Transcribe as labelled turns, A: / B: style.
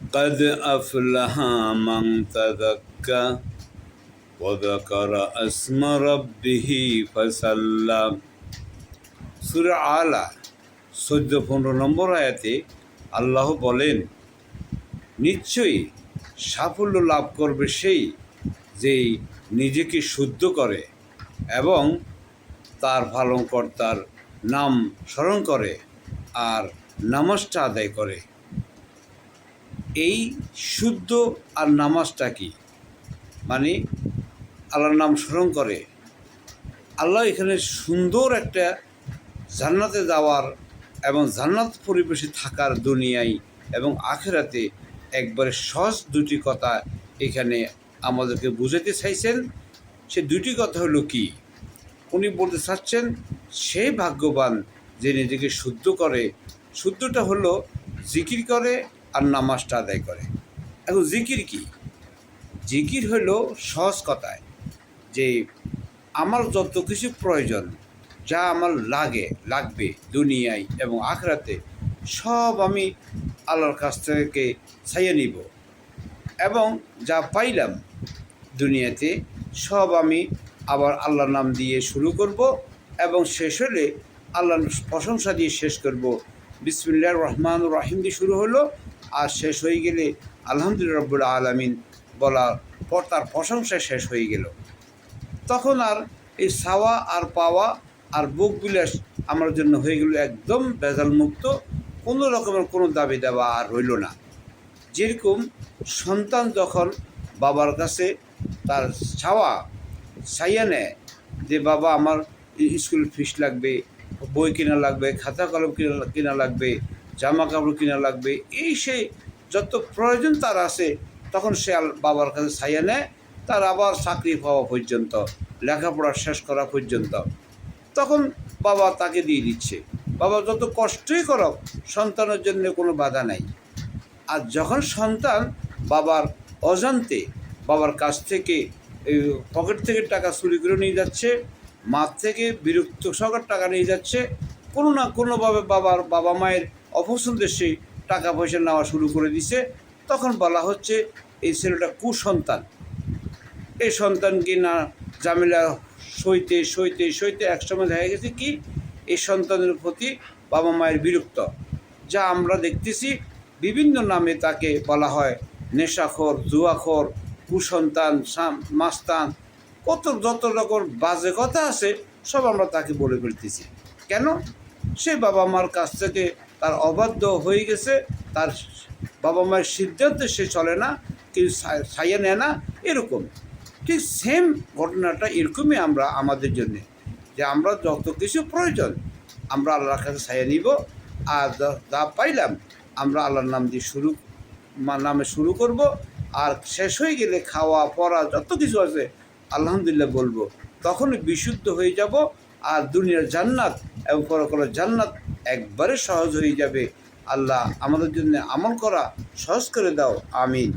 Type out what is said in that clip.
A: قد أفلح من تزكى وذكر اسم ربه فصلى। সূরা আলা 14-15 নম্বর আয়াতে আল্লাহ বলেন, নিশ্চয়ই সাফল্য লাভ করবে সেই যে নিজেকে শুদ্ধ করে এবং তার পালনকর্তার নাম স্মরণ করে আর নামাজটা আদায় করে। এই শুদ্ধ আর নামাজটা কি, মানে আল্লাহর নাম স্মরণ করে। আল্লাহ এখানে সুন্দর একটা জান্নাতে যাওয়ার এবং জান্নাত পরিবেশে থাকার দুনিয়ায় এবং আখেরাতে একবারে সহজ দুটি কথা এখানে আমাদেরকে বুঝাতে চাইছেন। সে দুটি কথা হলো কি, উনি বলতে চাচ্ছেন সেই ভাগ্যবান যে নিজেকে শুদ্ধ করে। শুদ্ধটা হলো জিকির করে আর নামাজটা আদায় করে। এখন জিকির কি? জিকির হলো সহজ কথায় যে আমার যত কিছু প্রয়োজন, যা আমার লাগবে দুনিয়ায় এবং আখরাতে, সব আমি আল্লাহর কাছ থেকে চাইয়ে নিব এবং যা পাইলাম দুনিয়াতে সব আমি আবার আল্লাহর নাম দিয়ে শুরু করব এবং শেষ হলে আল্লাহর প্রশংসা দিয়ে শেষ করব। বিসমিল্লাহির রহমানির রহিম দিয়ে শুরু হলো আর শেষ হয়ে গেলে আলহামদুলিল্লাহ রাব্বুল আলামিন বলার পর তার প্রশংসা শেষ হয়ে গেল। তখন আর এই চাওয়া আর পাওয়া আর বুক বিলাস আমার জন্য হয়ে গেল একদম ভেজাল মুক্ত, কোনো রকমের কোনো দাবি দেওয়া আর রইল না। যেরকম সন্তান যখন বাবার কাছে তার চাইয়া নেয় যে বাবা আমার স্কুল ফিস লাগবে, বই কেনা লাগবে, খাতা কলম কেনা লাগবে, জামা কাপড় কেনা লাগবে, এই সেই যত প্রয়োজন তার আছে, তখন সে বাবার কাছে চাইয়া নেয় তার আবার চাকরি পাওয়া পর্যন্ত, লেখাপড়া শেষ করা পর্যন্ত। তখন বাবা তাকে দিয়ে দিচ্ছে। বাবা যত কষ্টই করক সন্তানের জন্য কোনো বাধা নাই। আর যখন সন্তান বাবার অজান্তে বাবার কাছ থেকে এই পকেট থেকে টাকা চুরি করে নিয়ে যাচ্ছে, মার থেকে বিরক্ত সহকার টাকা নিয়ে যাচ্ছে, কোনো না কোনোভাবে বাবা মায়ের অপছন্দের সেই টাকা পয়সা নেওয়া শুরু করে দিছে, তখন বলা হচ্ছে এই ছেলেটা কুসন্তান। এই সন্তানকে না ঝামেলা সইতে একসময় দেখা গেছে কি এই সন্তানের প্রতি বাবা মায়ের বিরক্ত, যা আমরা দেখতেছি বিভিন্ন নামে তাকে বলা হয় নেশাখোর, জুয়াখোর, কুসন্তান, মাস্তান, যত রকম বাজে কথা আছে সব আমরা তাকে বলে ফেলতেছি। কেন? সে বাবা মার কাছ থেকে তার অবাধ্য হয়ে গেছে, তার বাবা মায়ের সিদ্ধান্তে সে চলে না, কেউ ছাইয়ে নেয় না। এরকম ঠিক সেম ঘটনাটা এরকমই আমরা আমাদের জন্যে, যে আমরা যত কিছু প্রয়োজন আমরা আল্লাহর কাছে ছাইয়ে নিব আর যা পাইলাম আমরা আল্লাহর নাম দিয়ে নামে শুরু করব আর শেষ হয়ে গেলে খাওয়া পড়া যত কিছু আছে আলহামদুলিল্লাহ বলবো। তখনই বিশুদ্ধ হয়ে যাব আর দুনিয়ার জান্নাত এবং পরকালের জান্নাত একবারে সহজ হয়ে যাবে। আল্লাহ আমাদের জন্য আমল করা সহজ করে দাও, আমিন।